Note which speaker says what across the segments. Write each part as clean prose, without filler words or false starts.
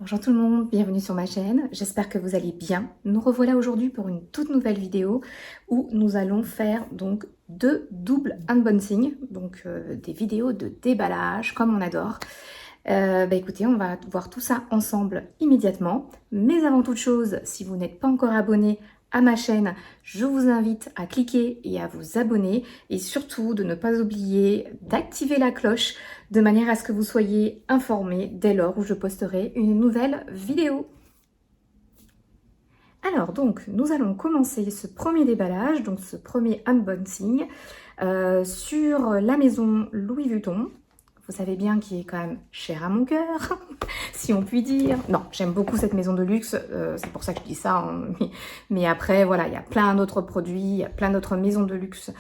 Speaker 1: Bonjour tout le monde, bienvenue sur ma chaîne, j'espère que vous allez bien. Nous revoilà aujourd'hui pour une toute nouvelle vidéo où nous allons faire donc deux doubles unboxing, donc des vidéos de déballage comme on adore. Écoutez, on va voir tout ça ensemble immédiatement, mais avant toute chose, si vous n'êtes pas encore abonné à ma chaîne, je vous invite à cliquer et à vous abonner et surtout de ne pas oublier d'activer la cloche de manière à ce que vous soyez informés dès lors où je posterai une nouvelle vidéo. Alors donc, nous allons commencer ce premier déballage, donc ce premier unboxing sur la maison Louis Vuitton. Vous savez bien qu'il est quand même cher à mon cœur, si on peut dire. Non, j'aime beaucoup cette maison de luxe, c'est pour ça que je dis ça. Hein. Mais après, voilà, il y a plein d'autres produits, il y a plein d'autres maisons de luxe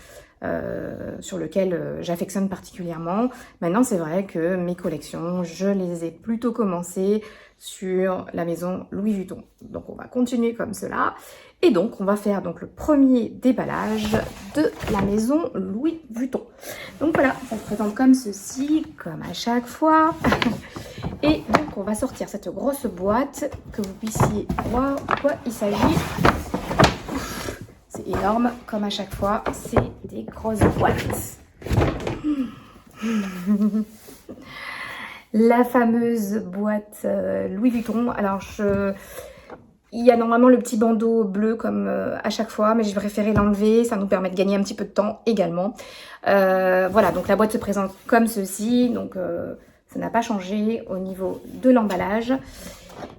Speaker 1: sur lesquelles j'affectionne particulièrement. Maintenant, c'est vrai que mes collections, je les ai plutôt commencées sur la maison Louis Vuitton. Donc, on va continuer comme cela. Et donc, on va faire donc le premier déballage de la maison Louis Vuitton. Donc voilà, ça se présente comme ceci, comme à chaque fois. Et donc, on va sortir cette grosse boîte, que vous puissiez voir de quoi il s'agit. C'est énorme, comme à chaque fois, c'est des grosses boîtes. La fameuse boîte Louis Vuitton. Alors, il y a normalement le petit bandeau bleu comme à chaque fois, mais j'ai préféré l'enlever, ça nous permet de gagner un petit peu de temps également. Voilà, donc la boîte se présente comme ceci, donc ça n'a pas changé au niveau de l'emballage.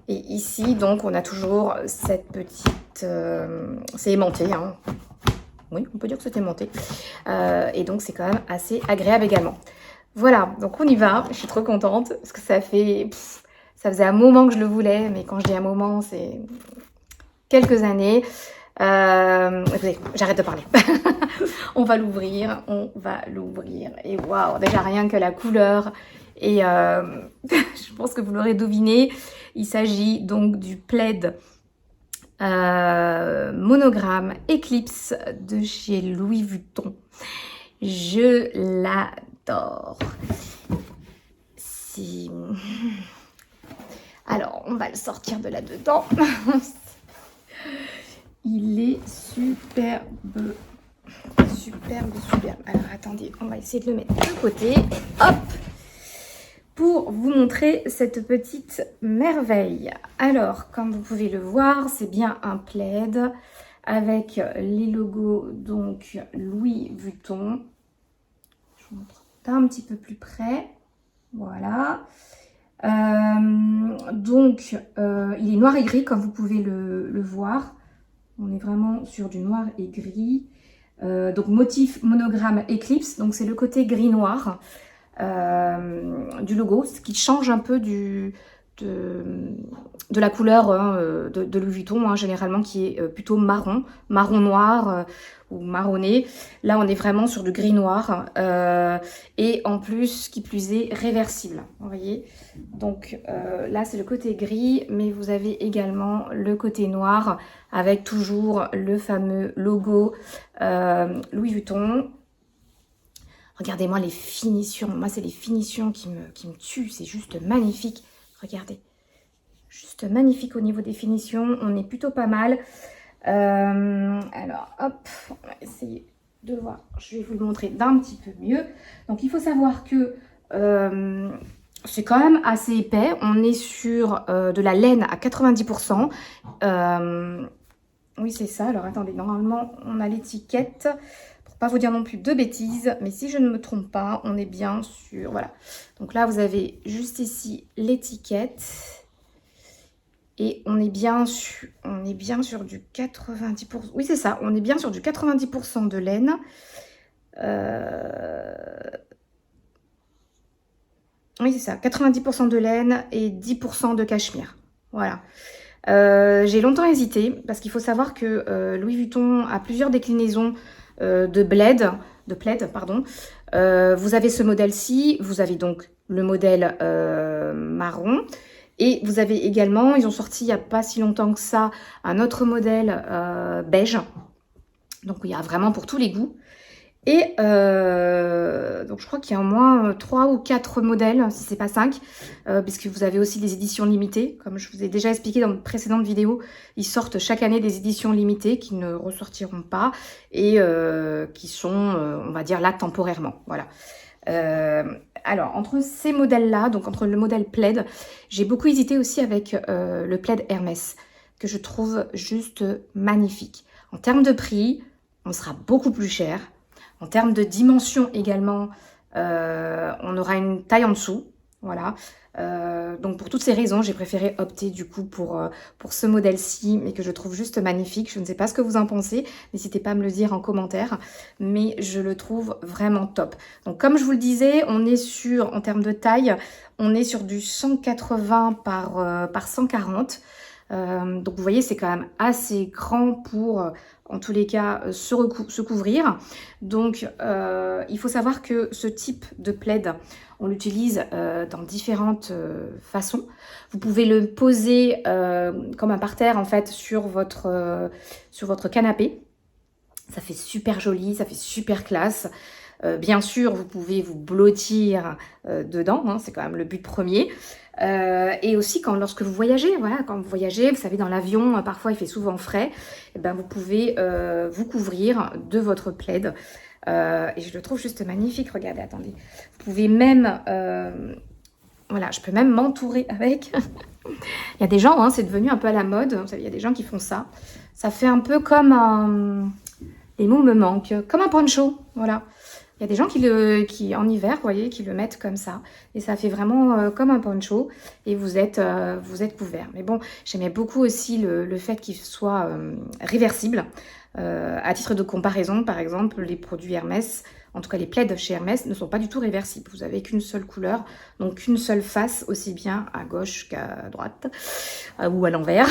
Speaker 1: Et ici, donc, on a toujours cette petite... c'est aimanté, hein. Oui, on peut dire que c'est aimanté. Et donc, c'est quand même assez agréable également. Voilà, donc on y va. Je suis trop contente parce que ça fait... ça faisait un moment que je le voulais, mais quand je dis un moment, c'est quelques années. Écoutez, j'arrête de parler. On va l'ouvrir, Et waouh, déjà rien que la couleur. Et je pense que vous l'aurez deviné, il s'agit donc du plaid monogramme Eclipse de chez Louis Vuitton. Je l'adore. Alors, on va le sortir de là-dedans. Il est superbe. Superbe. Alors, attendez, on va essayer de le mettre de côté. Hop! Pour vous montrer cette petite merveille. Alors, comme vous pouvez le voir, c'est bien un plaid avec les logos, donc Louis Vuitton. Je vous montre d'un petit peu plus près. Voilà. Donc, il est noir et gris, comme vous pouvez le voir. On est vraiment sur du noir et gris. Donc, motif monogramme Eclipse. Donc, c'est le côté gris-noir du logo, ce qui change un peu de la couleur de Louis Vuitton, hein, généralement, qui est plutôt marron noir ou marronné. Là, on est vraiment sur du gris noir et en plus, qui plus est, réversible. Vous voyez, donc là, c'est le côté gris, mais vous avez également le côté noir avec toujours le fameux logo Louis Vuitton. Regardez-moi les finitions. Moi, c'est les finitions qui me tuent. C'est juste magnifique. Regardez. Juste magnifique au niveau des finitions. On est plutôt pas mal. Alors, hop. On va essayer de voir. Je vais vous le montrer d'un petit peu mieux. Donc, il faut savoir que c'est quand même assez épais. On est sur de la laine à 90%. Oui, c'est ça. Alors, attendez. Normalement, on a l'étiquette. Pas vous dire non plus de bêtises, mais si je ne me trompe pas, on est bien sur... Voilà. Donc là, vous avez juste ici l'étiquette. Et on est bien sur du 90%. Oui, c'est ça. On est bien sur du 90% de laine. Oui, c'est ça. 90% de laine et 10% de cachemire. Voilà. J'ai longtemps hésité parce qu'il faut savoir que Louis Vuitton a plusieurs déclinaisons de plaid, pardon. Vous avez ce modèle-ci, vous avez donc le modèle marron, et vous avez également, ils ont sorti il n'y a pas si longtemps que ça, un autre modèle beige, donc il y a vraiment pour tous les goûts. Et donc je crois qu'il y a au moins 3 ou 4 modèles, si c'est pas 5, puisque vous avez aussi des éditions limitées. Comme je vous ai déjà expliqué dans de précédentes vidéos, ils sortent chaque année des éditions limitées qui ne ressortiront pas et qui sont, on va dire, là temporairement. Voilà. Alors, entre ces modèles-là, donc entre le modèle Plaid, j'ai beaucoup hésité aussi avec le Plaid Hermès, que je trouve juste magnifique. En termes de prix, on sera beaucoup plus cher. En termes de dimension également, on aura une taille en dessous, voilà. Donc pour toutes ces raisons, j'ai préféré opter du coup pour ce modèle-ci, mais que je trouve juste magnifique. Je ne sais pas ce que vous en pensez, n'hésitez pas à me le dire en commentaire, mais je le trouve vraiment top. Donc comme je vous le disais, on est sur, en termes de taille, on est sur du 180 par 140. Donc vous voyez, c'est quand même assez grand pour, en tous les cas, se couvrir. Donc il faut savoir que ce type de plaid, on l'utilise dans différentes façons. Vous pouvez le poser comme un parterre en fait sur votre canapé. Ça fait super joli, ça fait super classe. Bien sûr, vous pouvez vous blottir dedans, hein, c'est quand même le but premier. Et aussi lorsque vous voyagez, voilà, quand vous voyagez, vous savez, dans l'avion, parfois il fait souvent frais, et ben, vous pouvez vous couvrir de votre plaid. Et je le trouve juste magnifique, regardez, attendez. Vous pouvez même, voilà, je peux même m'entourer avec. Il y a des gens, hein, c'est devenu un peu à la mode, vous savez, il y a des gens qui font ça. Ça fait un peu comme un... Les mots me manquent, comme un poncho, voilà. Il y a des gens qui en hiver, vous voyez, qui le mettent comme ça. Et ça fait vraiment comme un poncho. Et vous êtes couverts. Mais bon, j'aimais beaucoup aussi le fait qu'il soit réversible. À titre de comparaison, par exemple, les produits Hermès, en tout cas les plaids chez Hermès, ne sont pas du tout réversibles. Vous n'avez qu'une seule couleur, donc qu'une seule face, aussi bien à gauche qu'à droite, ou à l'envers.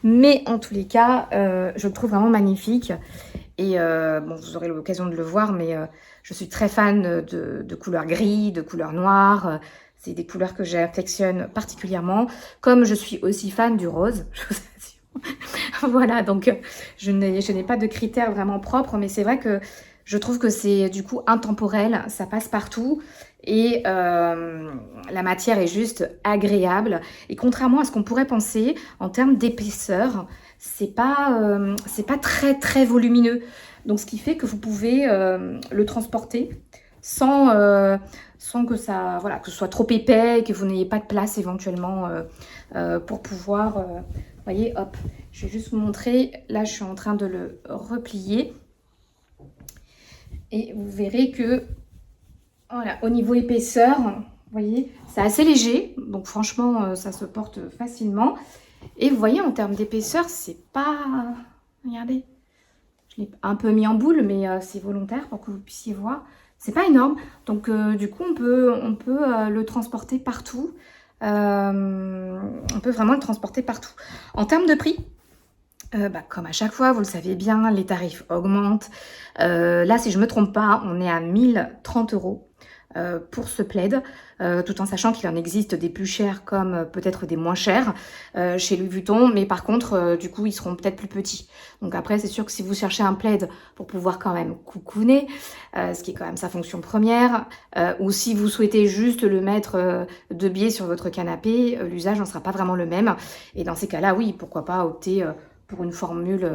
Speaker 1: Mais en tous les cas, je le trouve vraiment magnifique. Et bon, vous aurez l'occasion de le voir, mais je suis très fan de couleurs gris, de couleurs noires. C'est des couleurs que j'affectionne particulièrement. Comme je suis aussi fan du rose, je vous assure. Voilà, donc je n'ai pas de critères vraiment propres, mais c'est vrai que je trouve que c'est du coup intemporel, ça passe partout. Et la matière est juste agréable. Et contrairement à ce qu'on pourrait penser, en termes d'épaisseur, c'est pas très très volumineux. Donc ce qui fait que vous pouvez le transporter sans que ça, voilà, que ce soit trop épais et que vous n'ayez pas de place éventuellement pour pouvoir, voyez, hop, je vais juste vous montrer. Là, je suis en train de le replier. Et vous verrez que, voilà, au niveau épaisseur, vous voyez, c'est assez léger. Donc franchement, ça se porte facilement. Et vous voyez, en termes d'épaisseur, c'est pas... Regardez, je l'ai un peu mis en boule, mais c'est volontaire pour que vous puissiez voir. C'est pas énorme. Donc du coup, on peut le transporter partout. On peut vraiment le transporter partout. En termes de prix, comme à chaque fois, vous le savez bien, les tarifs augmentent. Là, si je ne me trompe pas, on est à 1030 € pour ce plaid, tout en sachant qu'il en existe des plus chers comme peut-être des moins chers chez Louis Vuitton, mais par contre, du coup, ils seront peut-être plus petits. Donc après, c'est sûr que si vous cherchez un plaid pour pouvoir quand même coucouner, ce qui est quand même sa fonction première, ou si vous souhaitez juste le mettre de biais sur votre canapé, l'usage n'en sera pas vraiment le même. Et dans ces cas-là, oui, pourquoi pas opter pour une formule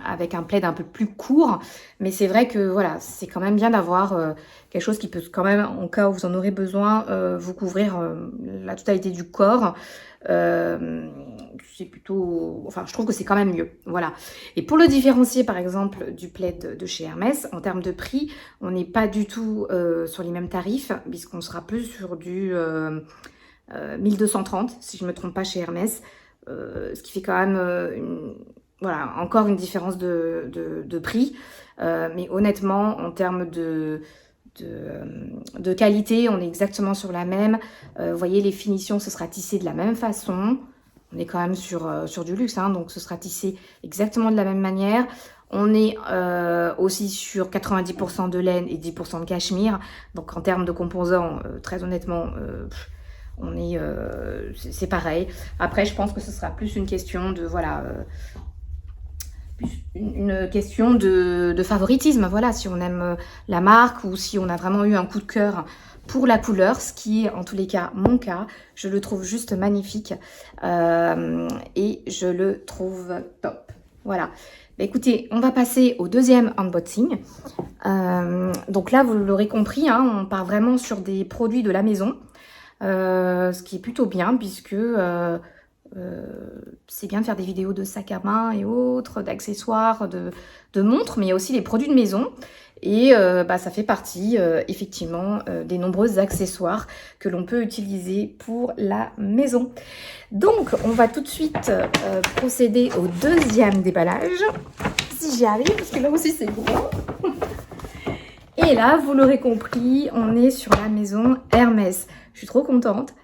Speaker 1: avec un plaid un peu plus court. Mais c'est vrai que voilà, c'est quand même bien d'avoir quelque chose qui peut quand même, en cas où vous en aurez besoin, vous couvrir la totalité du corps. C'est plutôt... Enfin, je trouve que c'est quand même mieux. Voilà. Et pour le différencier, par exemple, du plaid de chez Hermès, en termes de prix, on n'est pas du tout sur les mêmes tarifs, puisqu'on sera plus sur du 1230, si je ne me trompe pas, chez Hermès. Ce qui fait quand même voilà, encore une différence de prix. Mais honnêtement, en termes de qualité, on est exactement sur la même. Vous voyez, les finitions, ce sera tissé de la même façon. On est quand même sur du luxe, hein, donc ce sera tissé exactement de la même manière. On est aussi sur 90% de laine et 10% de cachemire. Donc en termes de composants, très honnêtement... on est, c'est pareil. Après, je pense que ce sera plus une question de, voilà, une question de favoritisme. Voilà, si on aime la marque ou si on a vraiment eu un coup de cœur pour la couleur, ce qui est en tous les cas mon cas. Je le trouve juste magnifique et je le trouve top. Voilà. Bah, écoutez, on va passer au deuxième unboxing. Donc là, vous l'aurez compris, hein, on part vraiment sur des produits de la maison, ce qui est plutôt bien puisque c'est bien de faire des vidéos de sacs à main et autres, d'accessoires, de montres, mais il y a aussi les produits de maison. Et ça fait partie effectivement des nombreux accessoires que l'on peut utiliser pour la maison. Donc on va tout de suite procéder au deuxième déballage, si j'y arrive, parce que là aussi c'est gros. Et là, vous l'aurez compris, on est sur la maison Hermès. Je suis trop contente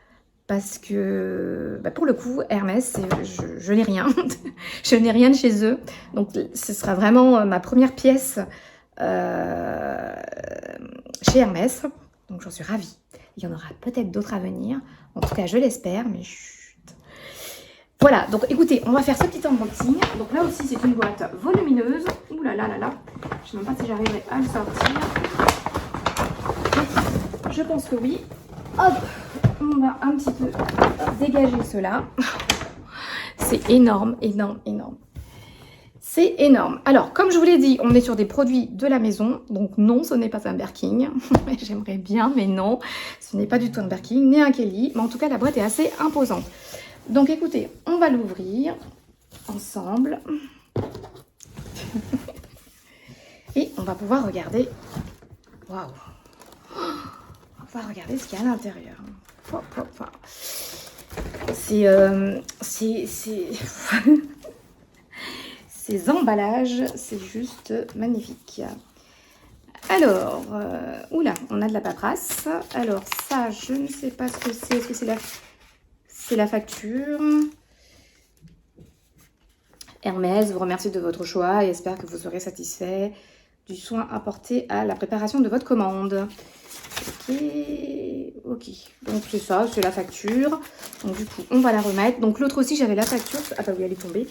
Speaker 1: parce que pour le coup, Hermès, je n'ai rien. Je n'ai rien de chez eux. Donc ce sera vraiment ma première pièce chez Hermès, donc j'en suis ravie. Il y en aura peut-être d'autres à venir, en tout cas je l'espère, mais chut. Voilà, donc écoutez, on va faire ce petit unboxing. Donc là aussi c'est une boîte volumineuse. Ouh là là là là, je sais même pas si j'arriverai à le sortir. Je pense que oui. Hop, on va un petit peu dégager cela. C'est énorme, énorme, énorme. C'est énorme. Alors, comme je vous l'ai dit, on est sur des produits de la maison. Donc non, ce n'est pas un Birkin. J'aimerais bien, mais non. Ce n'est pas du tout un Birkin, ni un Kelly. Mais en tout cas, la boîte est assez imposante. Donc écoutez, on va l'ouvrir ensemble. Et on va pouvoir regarder. Waouh! On va regarder ce qu'il y a à l'intérieur. C'est ces emballages, c'est juste magnifique. Alors, oula, on a de la paperasse. Alors ça, je ne sais pas ce que c'est. Est-ce que c'est la facture? Hermès vous remercie de votre choix et espère que vous serez satisfait du soin apporté à la préparation de votre commande. Ok, donc c'est ça, c'est la facture. Donc du coup, on va la remettre. Donc l'autre aussi, j'avais la facture. Ah bah oui, elle est tombée.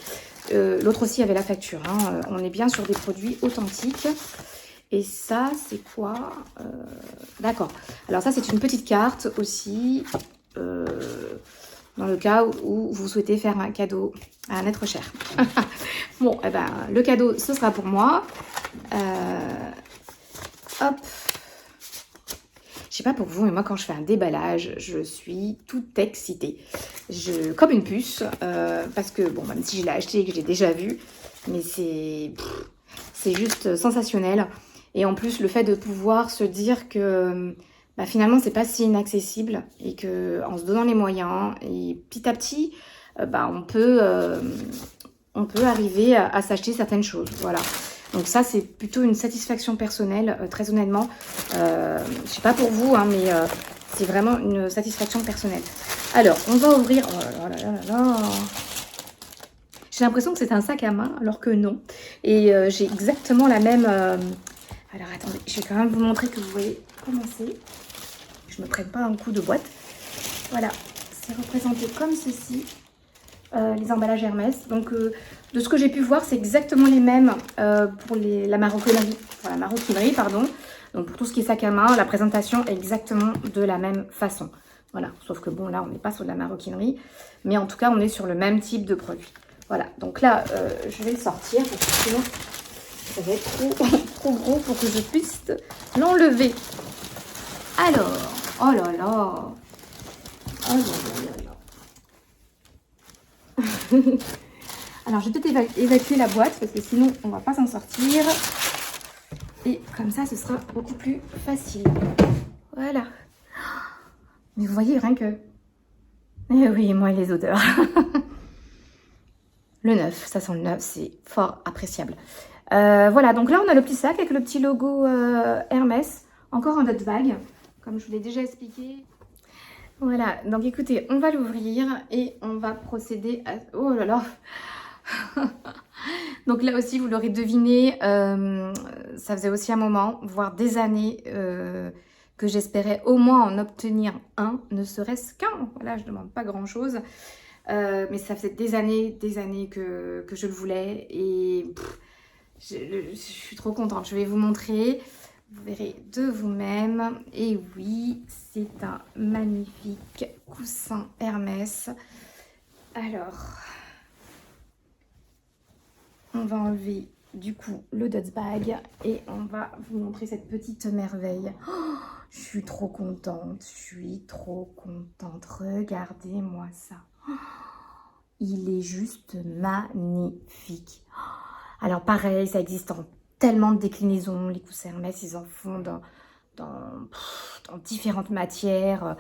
Speaker 1: L'autre aussi avait la facture. Hein. On est bien sur des produits authentiques. Et ça, c'est quoi? D'accord. Alors ça, c'est une petite carte aussi. Dans le cas où vous souhaitez faire un cadeau à un être cher. Bon, eh ben, le cadeau, ce sera pour moi. Hop. Je sais pas pour vous, mais moi, quand je fais un déballage, je suis toute excitée. Comme une puce, parce que, bon, même si je l'ai acheté et que je l'ai déjà vu, mais c'est juste sensationnel. Et en plus, le fait de pouvoir se dire que finalement, c'est pas si inaccessible et que en se donnant les moyens et petit à petit, on peut arriver à s'acheter certaines choses. Voilà. Donc ça, c'est plutôt une satisfaction personnelle, très honnêtement. Je sais pas pour vous, hein, mais c'est vraiment une satisfaction personnelle. Alors, on va ouvrir... Oh là là là là. J'ai l'impression que c'est un sac à main, alors que non. Et j'ai exactement la même... Alors, attendez, je vais quand même vous montrer que vous voyez comment c'est. Je ne me prenne pas un coup de boîte. Voilà, c'est représenté comme ceci. Les emballages Hermès. Donc, de ce que j'ai pu voir, c'est exactement les mêmes pour la maroquinerie, pardon. Donc, pour tout ce qui est sac à main, la présentation est exactement de la même façon. Voilà, sauf que bon, là, on n'est pas sur de la maroquinerie. Mais en tout cas, on est sur le même type de produit. Voilà, donc là, je vais le sortir parce que sinon, ça va être trop gros pour que je puisse l'enlever. Alors, oh là là. Oh là là là. Alors, je vais peut-être évacuer la boîte parce que sinon, on va pas s'en sortir. Et comme ça, ce sera beaucoup plus facile. Voilà. Mais vous voyez, rien que... Eh oui, moi, les odeurs. Le neuf, ça sent le neuf, c'est fort appréciable. Voilà, donc là, on a le petit sac avec le petit logo Hermès. Encore un autre vague, comme je vous l'ai déjà expliqué. Voilà, donc écoutez, on va l'ouvrir et on va procéder à... Oh là là. Donc là aussi, vous l'aurez deviné, ça faisait aussi un moment, voire des années, que j'espérais au moins en obtenir un, ne serait-ce qu'un. Voilà, je ne demande pas grand-chose, mais ça faisait des années que je le voulais. Et Je suis trop contente. Je vais vous montrer. Vous verrez de vous-même. Et oui, c'est un magnifique coussin Hermès. Alors, on va enlever du coup le Dutch Bag et on va vous montrer cette petite merveille. Oh, je suis trop contente. Je suis trop contente. Regardez-moi ça. Oh, il est juste magnifique. Alors pareil, ça existe en tellement de déclinaisons. Les coussins Hermès, ils en font dans différentes matières.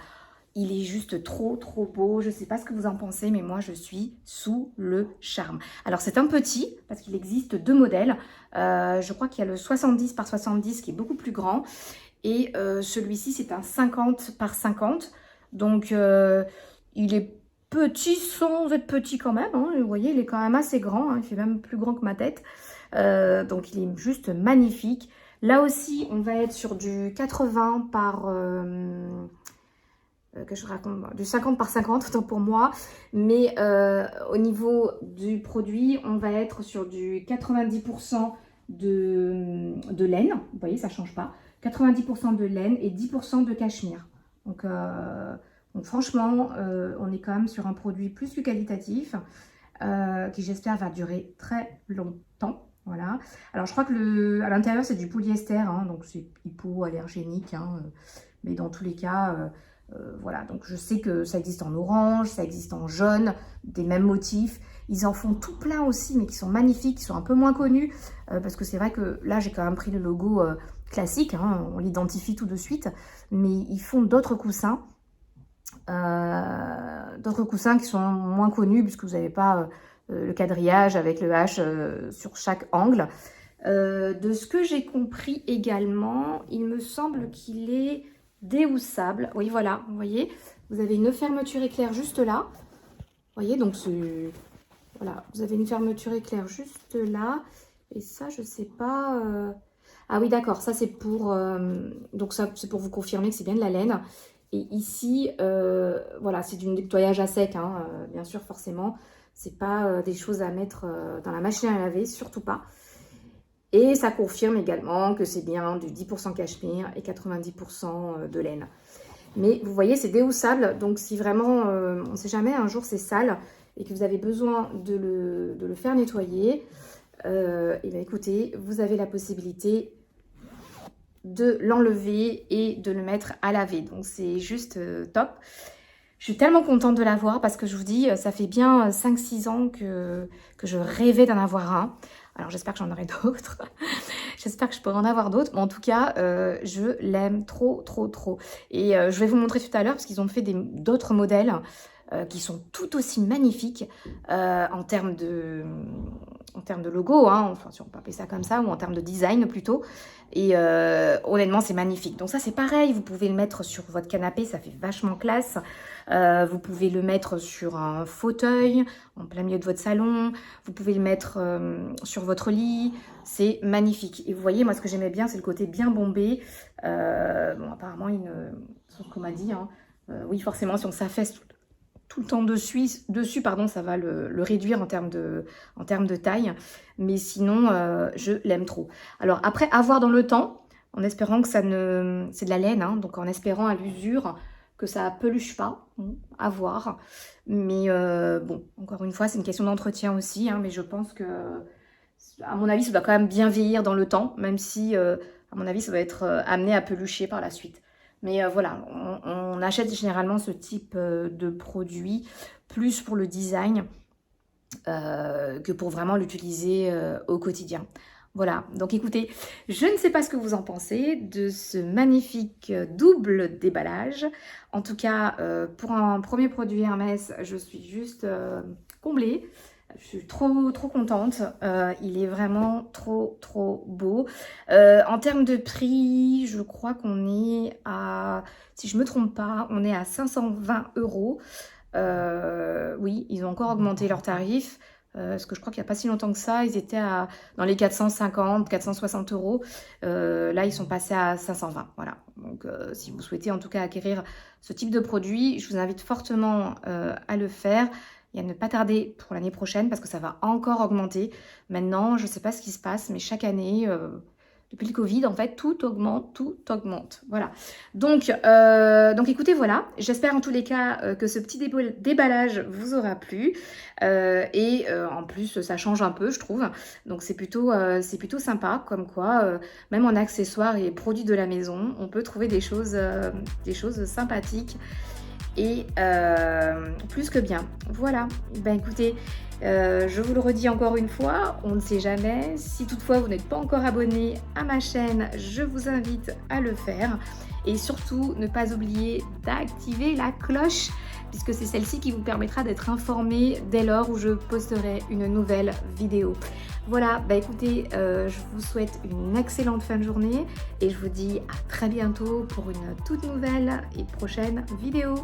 Speaker 1: Il est juste trop beau. Je ne sais pas ce que vous en pensez, mais moi je suis sous le charme. Alors c'est un petit, parce qu'il existe 2 modèles. Je crois qu'il y a le 70 par 70 qui est beaucoup plus grand. Et celui-ci c'est un 50 par 50. Donc il est petit sans être petit quand même. Hein. Vous voyez, il est quand même assez grand. Hein. Il fait même plus grand que ma tête. Donc il est juste magnifique. Là aussi, on va être sur du 80 par... que je raconte, du 50 par 50, autant pour moi. Mais au niveau du produit, on va être sur du 90% de laine. Vous voyez, ça ne change pas. 90% de laine et 10% de cachemire. Donc franchement, on est quand même sur un produit plus que qualitatif qui j'espère va durer très longtemps. Voilà. Alors je crois que à l'intérieur c'est du polyester, hein, donc c'est hypoallergénique, hein, mais dans tous les cas, voilà. Donc je sais que ça existe en orange, ça existe en jaune, des mêmes motifs. Ils en font tout plein aussi, mais qui sont magnifiques, qui sont un peu moins connus, parce que c'est vrai que là j'ai quand même pris le logo classique, hein, on l'identifie tout de suite, mais ils font d'autres coussins qui sont moins connus, puisque vous n'avez pas le quadrillage avec le H sur chaque angle. De ce que j'ai compris également, il me semble qu'il est déhoussable. Oui, voilà, vous voyez, vous avez une fermeture éclair juste là. Vous voyez, donc voilà, vous avez une fermeture éclair juste là. Et ça, je sais pas... Ah oui, d'accord, ça c'est pour... donc ça, c'est pour vous confirmer que c'est bien de la laine. Et ici, voilà, c'est du nettoyage à sec, hein, bien sûr, forcément. C'est pas des choses à mettre dans la machine à laver, surtout pas. Et ça confirme également que c'est bien du 10% cachemire et 90% de laine. Mais vous voyez, c'est déhoussable. Donc si vraiment, on ne sait jamais, un jour c'est sale et que vous avez besoin de le faire nettoyer, et bien écoutez, vous avez la possibilité de l'enlever et de le mettre à laver. Donc c'est juste top. Je suis tellement contente de l'avoir parce que je vous dis, ça fait bien 5-6 ans que je rêvais d'en avoir un. Alors j'espère que j'en aurai d'autres. J'espère que je pourrai en avoir d'autres. Mais en tout cas, je l'aime trop. Et je vais vous montrer tout à l'heure parce qu'ils ont fait d'autres modèles qui sont tout aussi magnifiques en termes de logo, hein, enfin si on peut appeler ça comme ça, ou en termes de design plutôt. Et honnêtement, c'est magnifique. Donc ça, c'est pareil, vous pouvez le mettre sur votre canapé, ça fait vachement classe. Vous pouvez le mettre sur un fauteuil, en plein milieu de votre salon. Vous pouvez le mettre sur votre lit. C'est magnifique. Et vous voyez, moi, ce que j'aimais bien, c'est le côté bien bombé. Bon, apparemment, c'est ce qu'on m'a dit. Hein. Oui, forcément, si on s'affaisse tout le temps dessus, pardon, ça va le réduire en termes de taille. Mais sinon, je l'aime trop. Alors après, à voir dans le temps, en espérant que ça ne... C'est de la laine, hein, donc en espérant à l'usure que ça peluche pas, à voir. Mais bon, encore une fois, c'est une question d'entretien aussi, hein, mais je pense que, à mon avis, ça doit quand même bien vieillir dans le temps, même si, à mon avis, ça va être amené à pelucher par la suite. Mais voilà, on achète généralement ce type de produit plus pour le design que pour vraiment l'utiliser au quotidien. Voilà, donc écoutez, je ne sais pas ce que vous en pensez de ce magnifique double déballage. En tout cas, pour un premier produit Hermès, je suis juste comblée. Je suis trop contente. Il est vraiment trop beau. En termes de prix, je crois qu'on est à, si je ne me trompe pas, on est à 520 €. Oui, ils ont encore augmenté leurs tarifs. Parce que je crois qu'il n'y a pas si longtemps que ça, ils étaient dans les 450, 460 €. Là, ils sont passés à 520. Voilà. Donc, si vous souhaitez en tout cas acquérir ce type de produit, je vous invite fortement à le faire. et à ne pas tarder pour l'année prochaine parce que ça va encore augmenter. Maintenant, je ne sais pas ce qui se passe, mais chaque année, depuis le Covid, en fait, tout augmente, tout augmente. Voilà. Donc écoutez, voilà. J'espère en tous les cas que ce petit déballage vous aura plu. En plus, ça change un peu, je trouve. Donc c'est plutôt sympa, comme quoi, même en accessoires et produits de la maison, on peut trouver des choses sympathiques et plus que bien. Voilà, ben écoutez, je vous le redis encore une fois, on ne sait jamais. Si toutefois vous n'êtes pas encore abonné à ma chaîne, je vous invite à le faire. Et surtout, ne pas oublier d'activer la cloche, puisque c'est celle-ci qui vous permettra d'être informé dès lors où je posterai une nouvelle vidéo. Voilà, bah écoutez, je vous souhaite une excellente fin de journée et je vous dis à très bientôt pour une toute nouvelle et prochaine vidéo.